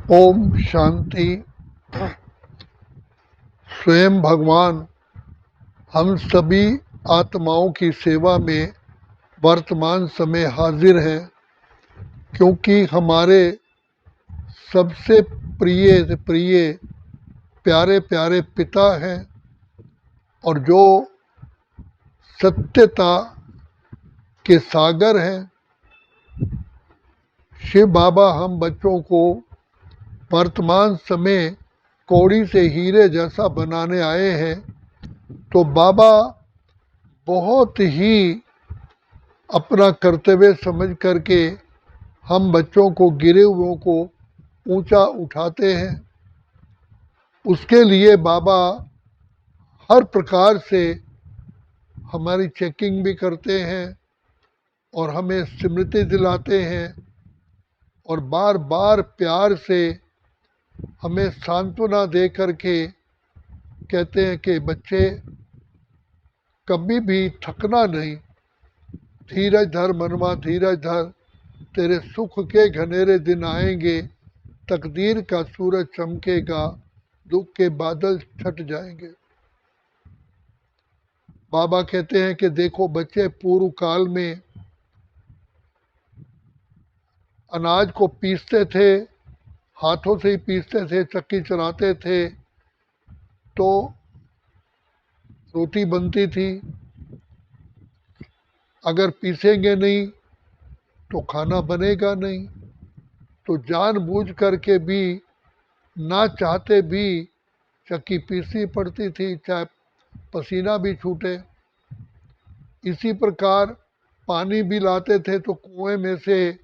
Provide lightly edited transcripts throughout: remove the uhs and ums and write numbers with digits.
ओम शांति। स्वयं भगवान हम सभी आत्माओं की सेवा में वर्तमान समय हाजिर हैं, क्योंकि हमारे सबसे प्रिय से प्रिय प्यारे प्यारे पिता हैं और जो सत्यता के सागर हैं। शिव बाबा हम बच्चों को वर्तमान समय कौड़ी से हीरे जैसा बनाने आए हैं। तो बाबा बहुत ही अपना कर्तव्य समझ करके हम बच्चों को, गिरे हुओं को ऊंचा उठाते हैं। उसके लिए बाबा हर प्रकार से हमारी चेकिंग भी करते हैं और हमें स्मृति दिलाते हैं और बार बार प्यार से हमें सांत्वना दे करके कहते हैं कि बच्चे कभी भी थकना नहीं, धीरज धर मनवा धीरज धर, तेरे सुख के घनेरे दिन आएंगे, तकदीर का सूरज चमकेगा, दुख के बादल छट जाएंगे। बाबा कहते हैं कि देखो बच्चे, पूर्व काल में अनाज को पीसते थे, हाथों से ही पीसते थे, चक्की चलाते थे तो रोटी बनती थी। अगर पीसेंगे नहीं तो खाना बनेगा नहीं। तो जानबूझ करके भी, ना चाहते भी चक्की पीसनी पड़ती थी, चाहे पसीना भी छूटे। इसी प्रकार पानी भी लाते थे तो कुएं में से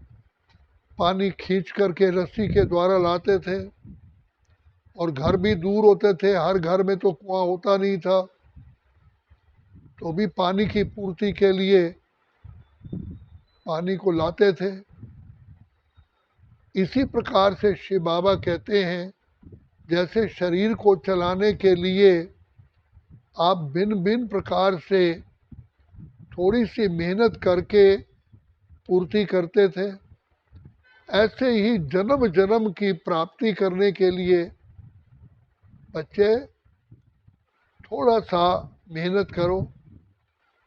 पानी खींच करके रस्सी के द्वारा लाते थे और घर भी दूर होते थे, हर घर में तो कुआं होता नहीं था, तो भी पानी की पूर्ति के लिए पानी को लाते थे। इसी प्रकार से शिव बाबा कहते हैं, जैसे शरीर को चलाने के लिए आप भिन्न भिन्न प्रकार से थोड़ी सी मेहनत करके पूर्ति करते थे, ऐसे ही जन्म जन्म की प्राप्ति करने के लिए बच्चे थोड़ा सा मेहनत करो।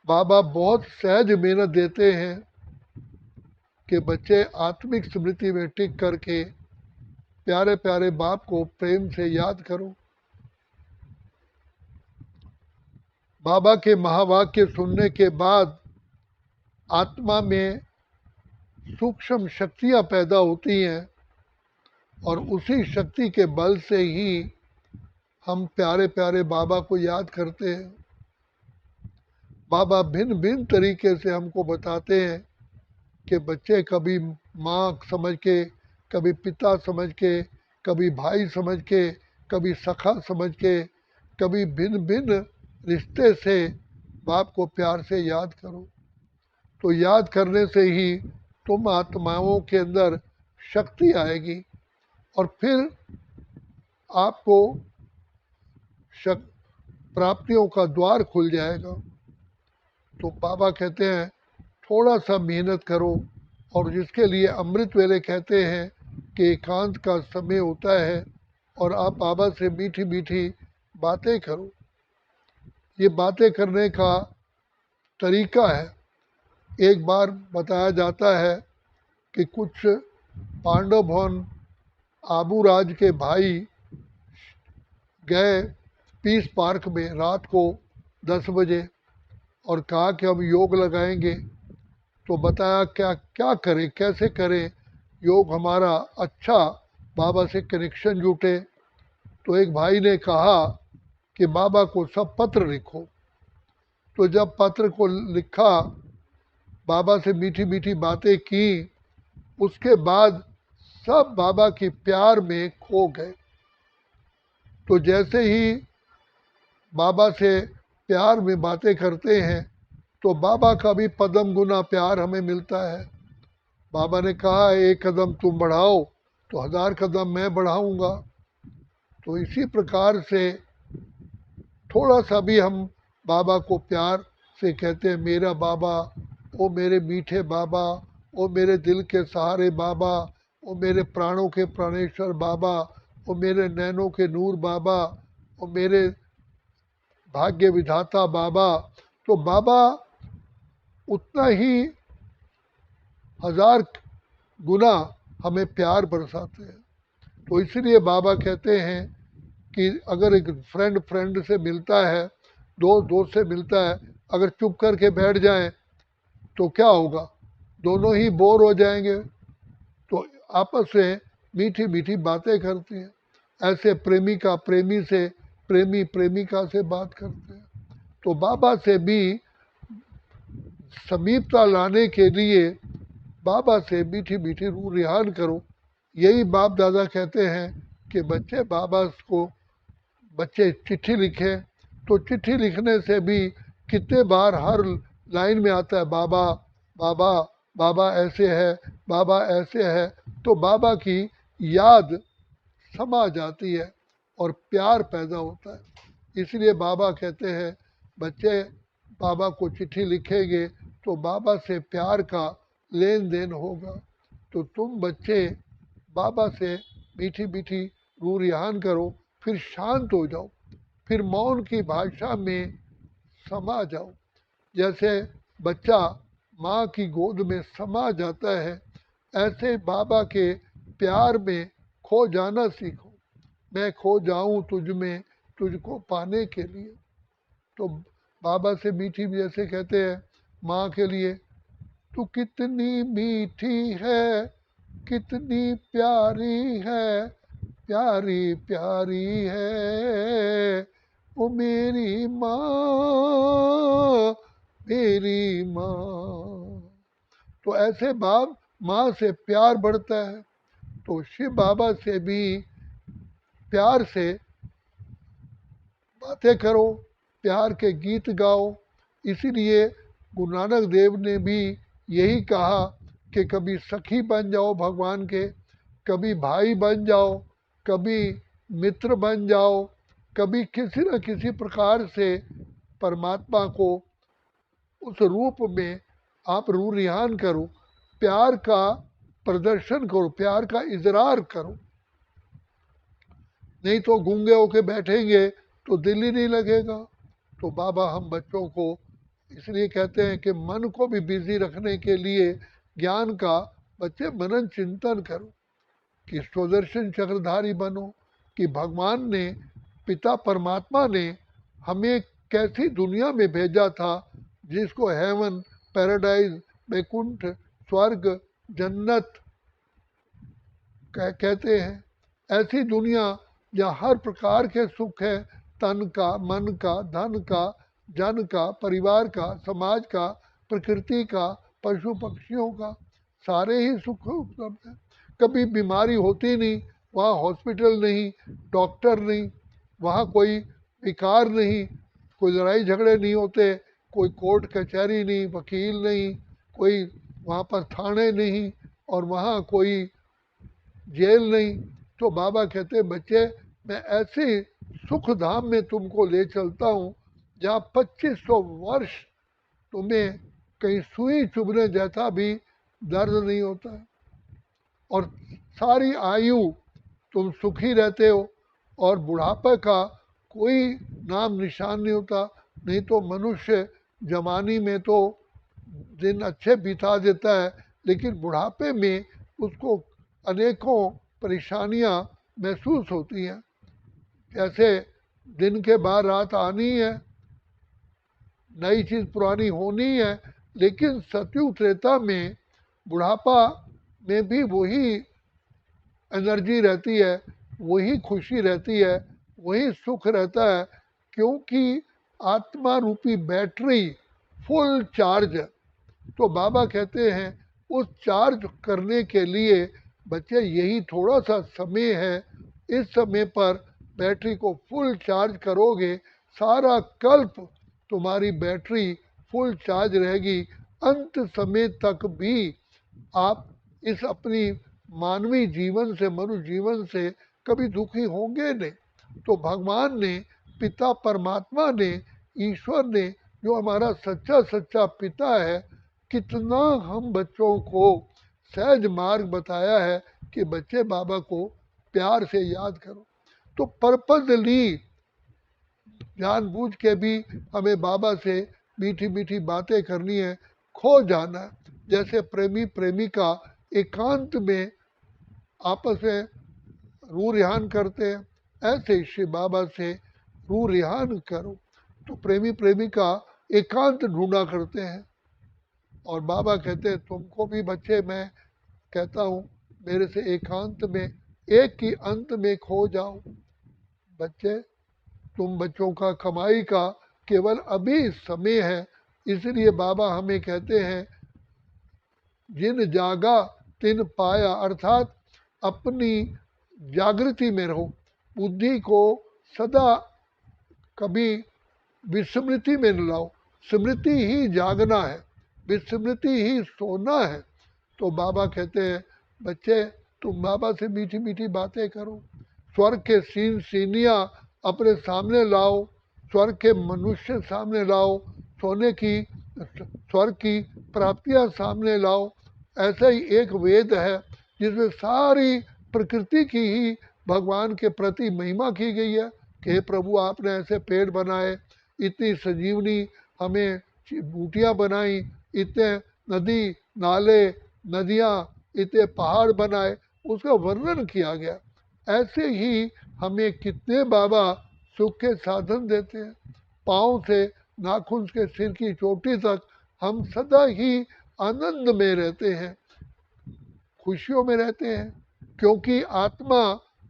बाबा बहुत सहज मेहनत देते हैं कि बच्चे आत्मिक स्मृति में टिक करके प्यारे प्यारे बाप को प्रेम से याद करो। बाबा के महावाक्य सुनने के बाद आत्मा में सूक्ष्म शक्तियाँ पैदा होती हैं और उसी शक्ति के बल से ही हम प्यारे प्यारे बाबा को याद करते हैं। बाबा भिन्न भिन्न तरीके से हमको बताते हैं कि बच्चे कभी माँ समझ के, कभी पिता समझ के, कभी भाई समझ के, कभी सखा समझ के, कभी भिन्न भिन्न रिश्ते से बाप को प्यार से याद करो। तो याद करने से ही तुम आत्माओं के अंदर शक्ति आएगी और फिर आपको प्राप्तियों का द्वार खुल जाएगा। तो बाबा कहते हैं थोड़ा सा मेहनत करो, और जिसके लिए अमृत वेले कहते हैं कि एकांत का समय होता है और आप बाबा से मीठी मीठी बातें करो। ये बातें करने का तरीका है। एक बार बताया जाता है कि कुछ पांडव भवन आबू राज के भाई गए पीस पार्क में रात को 10 बजे और कहा कि हम योग लगाएंगे। तो बताया क्या क्या करें, कैसे करें योग हमारा अच्छा बाबा से कनेक्शन जुटे। तो एक भाई ने कहा कि बाबा को सब पत्र लिखो। तो जब पत्र को लिखा, बाबा से मीठी मीठी बातें की, उसके बाद सब बाबा की प्यार में खो गए। तो जैसे ही बाबा से प्यार में बातें करते हैं तो बाबा का भी पदम गुना प्यार हमें मिलता है। बाबा ने कहा, एक कदम तुम बढ़ाओ तो 1000 कदम मैं बढ़ाऊंगा। तो इसी प्रकार से थोड़ा सा भी हम बाबा को प्यार से कहते हैं, मेरा बाबा, ओ मेरे मीठे बाबा, ओ मेरे दिल के सहारे बाबा, ओ मेरे प्राणों के प्राणेश्वर बाबा, ओ मेरे नैनों के नूर बाबा, ओ मेरे भाग्य विधाता बाबा। तो बाबा उतना ही 1000 गुना हमें प्यार बरसाते हैं। तो इसलिए बाबा कहते हैं कि अगर एक फ्रेंड फ्रेंड से मिलता है, दोस्त दोस्त से मिलता है, अगर चुप करके बैठ जाए तो क्या होगा, दोनों ही बोर हो जाएंगे। तो आपस में मीठी मीठी बातें करती हैं। ऐसे प्रेमिका प्रेमी से, प्रेमी प्रेमिका से बात करते हैं। तो बाबा से भी समीपता लाने के लिए बाबा से मीठी मीठी रूह रिहान करो। यही बाप दादा कहते हैं कि बच्चे बाबा को, बच्चे चिट्ठी लिखें। तो चिट्ठी लिखने से भी कितने बार हर लाइन में आता है बाबा बाबा, बाबा ऐसे है, बाबा ऐसे है। तो बाबा की याद समा जाती है और प्यार पैदा होता है। इसलिए बाबा कहते हैं बच्चे बाबा को चिट्ठी लिखेंगे तो बाबा से प्यार का लेन देन होगा। तो तुम बच्चे बाबा से मीठी मीठी रूह रिहान करो, फिर शांत हो जाओ, फिर मौन की भाषा में समा जाओ। जैसे बच्चा माँ की गोद में समा जाता है, ऐसे बाबा के प्यार में खो जाना सीखो। मैं खो जाऊं तुझ में तुझको पाने के लिए। तो बाबा से मीठी भी ऐसे कहते हैं माँ के लिए, तू कितनी मीठी है, कितनी प्यारी है, प्यारी प्यारी है ओ मेरी माँ, मेरी माँ। तो ऐसे बाप माँ से प्यार बढ़ता है। तो शिव बाबा से भी प्यार से बातें करो, प्यार के गीत गाओ। इसीलिए गुरु नानक देव ने भी यही कहा कि कभी सखी बन जाओ भगवान के, कभी भाई बन जाओ, कभी मित्र बन जाओ, कभी किसी न किसी प्रकार से परमात्मा को उस रूप में आप रूह रिहान करो, प्यार का प्रदर्शन करो, प्यार का इजरार करो। नहीं तो गूंगे होके बैठेंगे तो दिल ही नहीं लगेगा। तो बाबा हम बच्चों को इसलिए कहते हैं कि मन को भी बिजी रखने के लिए ज्ञान का बच्चे मनन चिंतन करो, कि सुदर्शन चक्रधारी बनो, कि भगवान ने, पिता परमात्मा ने हमें कैसी दुनिया में भेजा था जिसको हेवन, पैराडाइज, बैकुंठ, स्वर्ग, जन्नत कहते हैं। ऐसी दुनिया जहाँ हर प्रकार के सुख है, तन का, मन का, धन का, जन का, परिवार का, समाज का, प्रकृति का, पशु पक्षियों का, सारे ही सुख उपलब्ध हैं। कभी बीमारी होती नहीं, वहाँ हॉस्पिटल नहीं, डॉक्टर नहीं, वहाँ कोई विकार नहीं, कोई लड़ाई झगड़े नहीं होते, कोई कोर्ट कचहरी नहीं, वकील नहीं, कोई वहाँ पर थाने नहीं, और वहाँ कोई जेल नहीं। तो बाबा कहते बच्चे मैं ऐसे सुख धाम में तुमको ले चलता हूँ जहाँ 2500 वर्ष तुम्हें कहीं सुई चुभने जैसा भी दर्द नहीं होता है, और सारी आयु तुम सुखी रहते हो, और बुढ़ापे का कोई नाम निशान नहीं होता। नहीं तो मनुष्य जवानी में तो दिन अच्छे बिता देता है, लेकिन बुढ़ापे में उसको अनेकों परेशानियां महसूस होती हैं। जैसे दिन के बाद रात आनी है, नई चीज़ पुरानी होनी है, लेकिन सतयुग त्रेता में बुढ़ापा में भी वही एनर्जी रहती है, वही खुशी रहती है, वही सुख रहता है, क्योंकि आत्मा रूपी बैटरी फुल चार्ज है। तो बाबा कहते हैं उस चार्ज करने के लिए बच्चे यही थोड़ा सा समय है, इस समय पर बैटरी को फुल चार्ज करोगे, सारा कल्प तुम्हारी बैटरी फुल चार्ज रहेगी। अंत समय तक भी आप इस अपनी मानवीय जीवन से, मनुष्य जीवन से कभी दुखी होंगे नहीं। तो भगवान ने, पिता परमात्मा ने, ईश्वर ने, जो हमारा सच्चा सच्चा पिता है, कितना हम बच्चों को सहज मार्ग बताया है कि बच्चे बाबा को प्यार से याद करो। तो पर्पजली जानबूझ के भी हमें बाबा से मीठी मीठी बातें करनी है, खो जाना है। जैसे प्रेमी प्रेमिका एकांत में आपस में रू रिहान करते हैं, ऐसे ही शिव बाबा से रू रिहान करो। तो प्रेमी प्रेमिका एकांत ढूंढा करते हैं और बाबा कहते हैं तुमको भी बच्चे मैं कहता हूँ मेरे से एकांत में एक ही अंत में खो जाओ। बच्चे तुम बच्चों का कमाई का केवल अभी समय है, इसलिए बाबा हमें कहते हैं जिन जागा तिन पाया, अर्थात अपनी जागृति में रहो, बुद्धि को सदा कभी विस्मृति में न लाओ। स्मृति ही जागना है, विस्मृति ही सोना है। तो बाबा कहते हैं बच्चे तुम बाबा से मीठी मीठी बातें करो, स्वर्ग के सीन सीनियाँ अपने सामने लाओ, स्वर्ग के मनुष्य सामने लाओ, सोने की स्वर्ग की प्राप्तियाँ सामने लाओ। ऐसा ही एक वेद है जिसमें सारी प्रकृति की ही भगवान के प्रति महिमा की गई है कि हे प्रभु आपने ऐसे पेड़ बनाए, इतनी संजीवनी हमें बूटियाँ बनाई, इतने नदी नाले नदियाँ, इतने पहाड़ बनाए, उसका वर्णन किया गया। ऐसे ही हमें कितने बाबा सुख के साधन देते हैं। पाँव से नाखून के सिर की चोटी तक हम सदा ही आनंद में रहते हैं, खुशियों में रहते हैं, क्योंकि आत्मा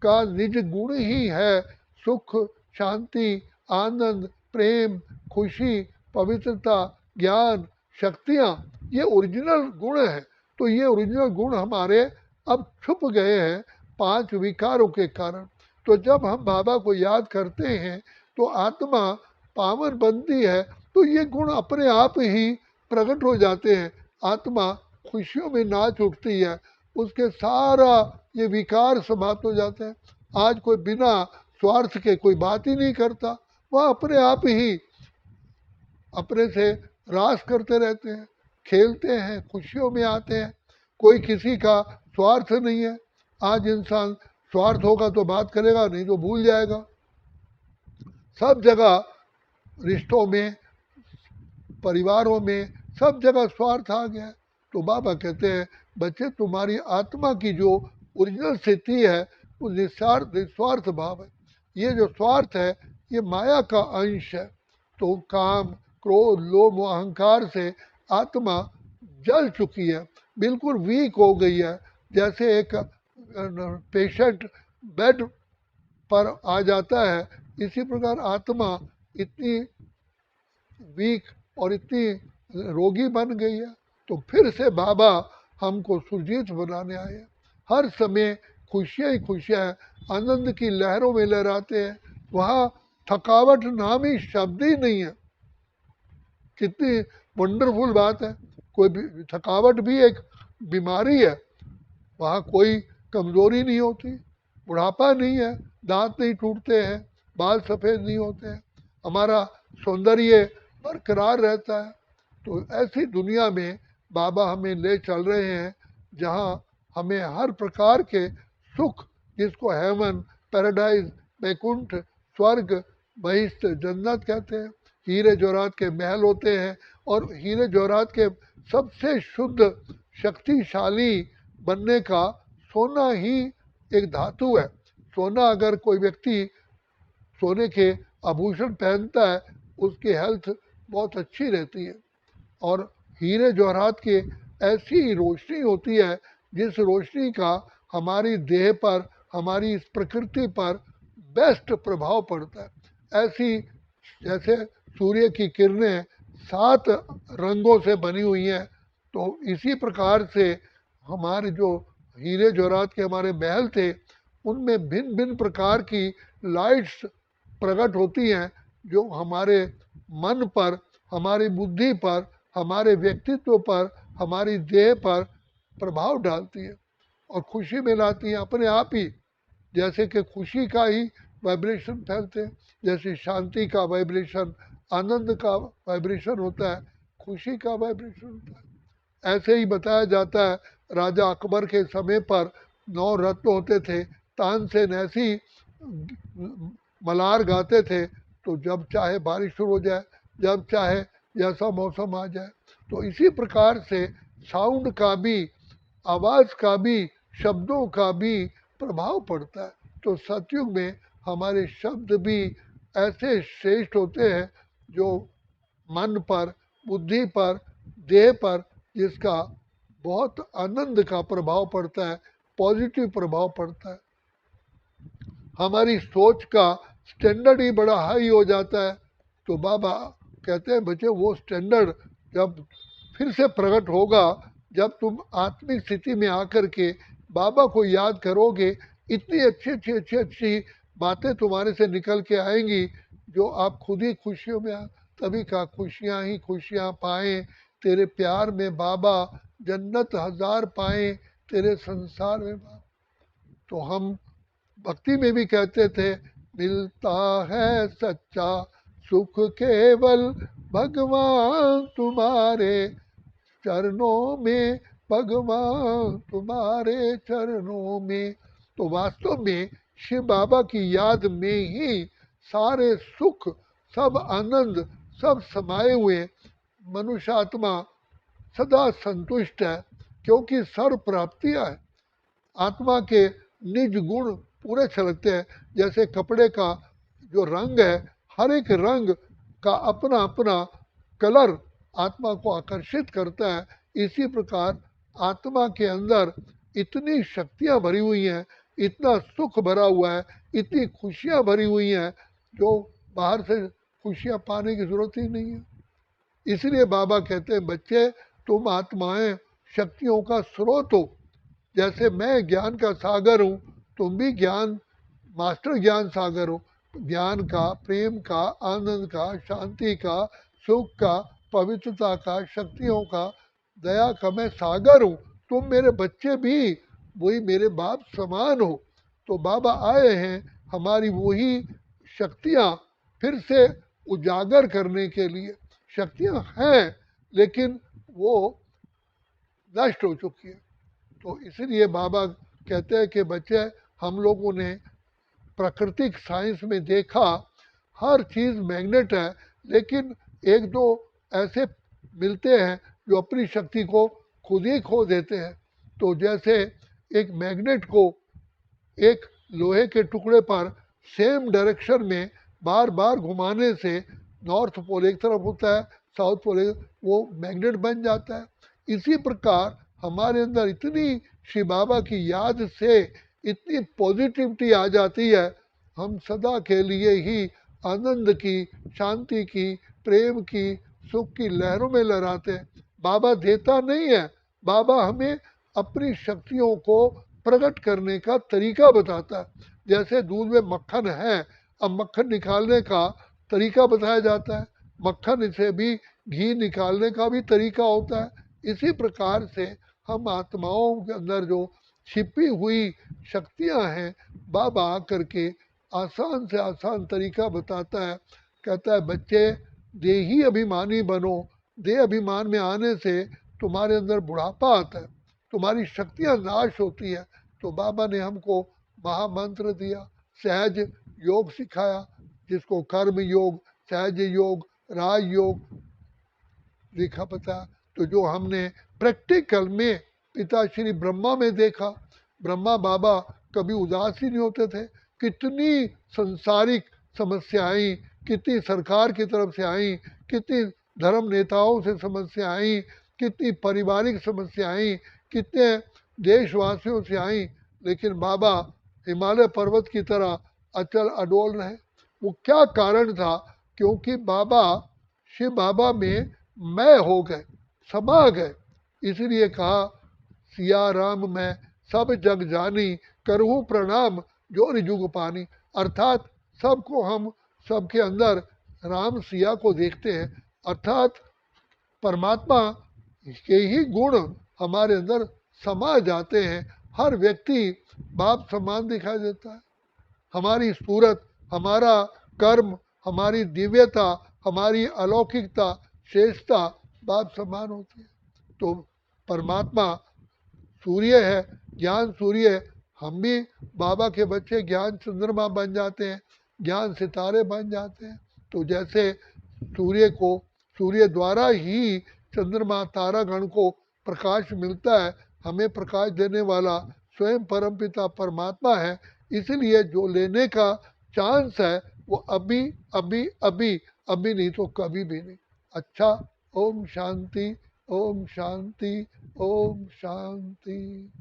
का निज गुण ही है सुख, शांति, आनंद, प्रेम, खुशी, पवित्रता, ज्ञान, शक्तियाँ। ये ओरिजिनल गुण है। तो ये ओरिजिनल गुण हमारे अब छुप गए हैं 5 विकारों के कारण। तो जब हम बाबा को याद करते हैं तो आत्मा पावन बनती है, तो ये गुण अपने आप ही प्रकट हो जाते हैं। आत्मा खुशियों में नाच उठती है, उसके सारा ये विकार समाप्त हो जाते हैं। आज कोई बिना स्वार्थ के कोई बात ही नहीं करता, वह अपने आप ही अपने से रास करते रहते हैं, खेलते हैं, खुशियों में आते हैं। कोई किसी का स्वार्थ नहीं है। आज इंसान स्वार्थ होगा तो बात करेगा, नहीं तो भूल जाएगा। सब जगह रिश्तों में, परिवारों में, सब जगह स्वार्थ आ गया। तो बाबा कहते हैं बच्चे तुम्हारी आत्मा की जो ओरिजिनल स्थिति है वो निस्वार्थ भाव है। ये जो स्वार्थ है ये माया का अंश है। तो काम, क्रोध, लोभ, अहंकार से आत्मा जल चुकी है, बिल्कुल वीक हो गई है। जैसे एक पेशेंट बेड पर आ जाता है, इसी प्रकार आत्मा इतनी वीक और इतनी रोगी बन गई है। तो फिर से बाबा हमको सुरजीत बनाने आए हैं। हर समय खुशियाँ ही खुशियाँ हैं, आनंद की लहरों में लहराते हैं। वहाँ थकावट नाम ही शब्द ही नहीं है। कितनी वंडरफुल बात है। कोई भी थकावट भी एक बीमारी है, वहाँ कोई कमज़ोरी नहीं होती, बुढ़ापा नहीं है, दांत नहीं टूटते हैं, बाल सफ़ेद नहीं होते हैं, हमारा सौंदर्य बरकरार रहता है। तो ऐसी दुनिया में बाबा हमें ले चल रहे हैं जहाँ हमें हर प्रकार के सुख, जिसको हेवन, पैराडाइज, बैकुंठ, स्वर्ग, बहिष्ठ, जन्नत कहते हैं, हीरे जवाहरात के महल होते हैं। और हीरे जवाहरात के सबसे शुद्ध शक्तिशाली बनने का सोना ही एक धातु है। सोना अगर कोई व्यक्ति सोने के आभूषण पहनता है, उसकी हेल्थ बहुत अच्छी रहती है। और हीरे जवाहरात की ऐसी रोशनी होती है जिस रोशनी का हमारी देह पर, हमारी इस प्रकृति पर बेस्ट प्रभाव पड़ता है। ऐसी जैसे सूर्य की किरणें 7 रंगों से बनी हुई हैं, तो इसी प्रकार से हमारे जो हीरे जवाहरात के हमारे महल थे, उनमें भिन्न भिन्न प्रकार की लाइट्स प्रकट होती हैं जो हमारे मन पर, हमारी बुद्धि पर, हमारे व्यक्तित्व पर, हमारी देह पर प्रभाव डालती है और खुशी में लाती है अपने आप ही। जैसे कि खुशी का ही वाइब्रेशन फैलते हैं, जैसे शांति का वाइब्रेशन, आनंद का वाइब्रेशन होता है, खुशी का वाइब्रेशन होता है। ऐसे ही बताया जाता है राजा अकबर के समय पर 9 रत्न होते थे, तानसेन ऐसी मलार गाते थे तो जब चाहे बारिश शुरू हो जाए, जब चाहे जैसा मौसम आ जाए। तो इसी प्रकार से साउंड का भी, आवाज़ का भी, शब्दों का भी प्रभाव पड़ता है। तो सतयुग में हमारे शब्द भी ऐसे श्रेष्ठ होते हैं जो मन पर, बुद्धि पर, देह पर, जिसका बहुत आनंद का प्रभाव पड़ता है, पॉजिटिव प्रभाव पड़ता है। हमारी सोच का स्टैंडर्ड ही बड़ा हाई हो जाता है। तो बाबा कहते हैं बच्चे वो स्टैंडर्ड जब फिर से प्रकट होगा, जब तुम आत्मिक स्थिति में आकर के बाबा को याद करोगे, इतनी अच्छी अच्छी अच्छी अच्छी बातें तुम्हारे से निकल के आएंगी जो आप खुद ही खुशियों में तभी का खुशियाँ ही खुशियाँ पाएं तेरे प्यार में बाबा, जन्नत हजार पाएं तेरे संसार में बाबा। तो हम भक्ति में भी कहते थे, मिलता है सच्चा सुख केवल भगवान तुम्हारे चरणों में, भगवान तुम्हारे चरणों में। तो वास्तव में शिव बाबा की याद में ही सारे सुख, सब आनंद, सब समाये हुए। मनुष्य आत्मा सदा संतुष्ट है क्योंकि सर्व प्राप्तियां है। आत्मा के निज गुण पूरे छलकते हैं। जैसे कपड़े का जो रंग है, हर एक रंग का अपना अपना कलर आत्मा को आकर्षित करता है। इसी प्रकार आत्मा के अंदर इतनी शक्तियाँ भरी हुई हैं, इतना सुख भरा हुआ है, इतनी खुशियाँ भरी हुई हैं जो बाहर से खुशियाँ पाने की जरूरत ही नहीं है। इसलिए बाबा कहते हैं बच्चे तुम आत्माएं शक्तियों का स्रोत हो। जैसे मैं ज्ञान का सागर हूँ, तुम भी ज्ञान, मास्टर ज्ञान सागर हो। ज्ञान का, प्रेम का, आनंद का, शांति का, सुख का, पवित्रता का, शक्तियों का, दया का मैं सागर हूँ। तुम मेरे बच्चे भी वही मेरे बाप समान हो। तो बाबा आए हैं हमारी वही शक्तियाँ फिर से उजागर करने के लिए। शक्तियाँ हैं लेकिन वो नष्ट हो चुकी है। तो इसलिए बाबा कहते हैं कि बच्चे हम लोगों ने प्राकृतिक साइंस में देखा हर चीज़ मैग्नेट है, लेकिन एक दो ऐसे मिलते हैं जो अपनी शक्ति को खुद ही खो देते हैं। तो जैसे एक मैग्नेट को एक लोहे के टुकड़े पर सेम डायरेक्शन में बार बार घुमाने से, नॉर्थ पोल एक तरफ होता है, साउथ पोल वो मैग्नेट बन जाता है। इसी प्रकार हमारे अंदर इतनी श्री बाबा की याद से इतनी पॉजिटिविटी आ जाती है, हम सदा के लिए ही आनंद की, शांति की, प्रेम की, सुख की लहरों में लहराते हैं। बाबा देता नहीं है, बाबा हमें अपनी शक्तियों को प्रकट करने का तरीका बताता है। जैसे दूध में मक्खन है, अब मक्खन निकालने का तरीका बताया जाता है, मक्खन से भी घी निकालने का भी तरीका होता है। इसी प्रकार से हम आत्माओं के अंदर जो छिपी हुई शक्तियां हैं, बाबा आकर के आसान से आसान तरीका बताता है। कहता है बच्चे देही अभिमानी बनो। देह अभिमान में आने से तुम्हारे अंदर बुढ़ापा आता है, तुम्हारी शक्तियां नाश होती है। तो बाबा ने हमको महामंत्र दिया, सहज योग सिखाया, जिसको कर्म योग, सहज योग, राज योग लिखा पता। तो जो हमने प्रैक्टिकल में पिता श्री ब्रह्मा में देखा, ब्रह्मा बाबा कभी उदास ही नहीं होते थे। कितनी संसारिक समस्याएं, कितनी सरकार की तरफ से आई, कितनी धर्म नेताओं से समस्या आई, कितनी पारिवारिक समस्याएं, कितने देशवासियों से आई, लेकिन बाबा हिमालय पर्वत की तरह अचल अडोल रहे। वो क्या कारण था? क्योंकि बाबा, शिव बाबा में मैं हो गए, समा गए। इसलिए कहा सिया राम मैं सब जग जानी, करहूँ प्रणाम जोर जुग पानी। अर्थात सबको हम, सबके अंदर राम सिया को देखते हैं, अर्थात परमात्मा के ही गुण हमारे अंदर समा जाते हैं। हर व्यक्ति बाप समान दिखाई देता है। हमारी सूरत, हमारा कर्म, हमारी दिव्यता, हमारी अलौकिकता, श्रेष्ठता बाप समान होती है। तो परमात्मा सूर्य है, ज्ञान सूर्य है, हम भी बाबा के बच्चे ज्ञान चंद्रमा बन जाते हैं, ज्ञान सितारे बन जाते हैं। तो जैसे सूर्य को, सूर्य द्वारा ही चंद्रमा तारागण को प्रकाश मिलता है, हमें प्रकाश देने वाला स्वयं परमपिता परमात्मा है। इसलिए जो लेने का चांस है वो अभी अभी अभी, अभी नहीं तो कभी भी नहीं। अच्छा, ओम शांति, ओम शांति, ओम शांति।